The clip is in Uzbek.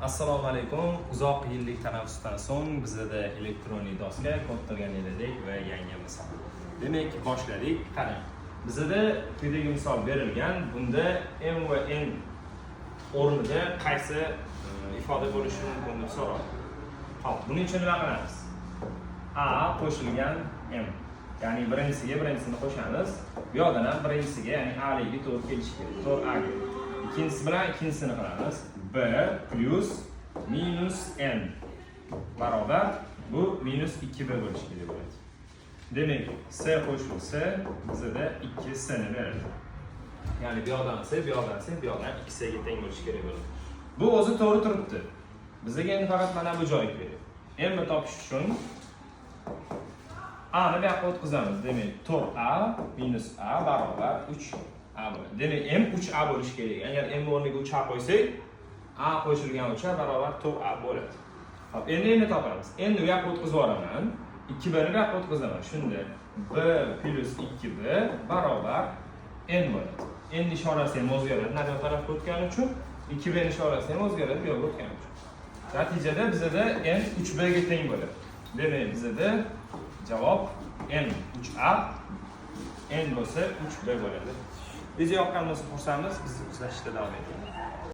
Assalomu alaykum. Uzoq yillik tanaffusdan so'ng bizda elektronik doska ko'rtirgan edik va yangi misol. Demak, boshladik. Qarang. Bizda quyidagi misol berilgan. Bunda m va n o'rnida qaysi ifoda bo'lishi mumkin deb so'raldi. Xo'p, buning uchun nima qilamiz? A qo'shilgan m. Ya'ni birinchisini qo'shamiz. Bu yoqdan ham birinchisiga, ya'ni A ligiga to'g'ri kelishi kerak. To'g'ri A ga. İkincisi bilan ikkinchisini qilamiz. B plus minus n barobar bu minus 2b bo'lishi kerak bo'ladi. Demak, s qo'shilsa bizda 2s ni beradi. Ya'ni bu yoqdan s, bu yoqdan s, bu yoqdan 2s ga teng bo'lishi kerak bo'ladi. Bu o'zi to'g'ri turibdi. Bizga endi faqat mana bu joy kerak. M ni topish uchun A ni bu yoqqa o'tkazamiz. Demak, 4a minus a barobar 3a bo'ladi. Demak, m 3a bo'lishi kerak. Agar m o'rniga 3a qo'ysak, a qo'shilgan 3a barobar 4a bo'ladi. Hop, endi topamiz. Endi bu yoqqa o'tkazib yuboraman. 2b ni bu yoqqa o'tkazaman. Shunda b plus 2b barobar n bo'ladi. N ishorasi ham o'zgaradi. Nari tarafga o'tgani uchun 2b ni ishorasi ham o'zgaradi, bu yoqqa o'tgani uchun. Natijada bizda n 3b ga teng bo'ladi. Demak, bizda javob n 3a, n bo'lsa 3b bo'ladi. Video yoqqan bo'lsa xursandmiz, bizni kuzatishda davom eting.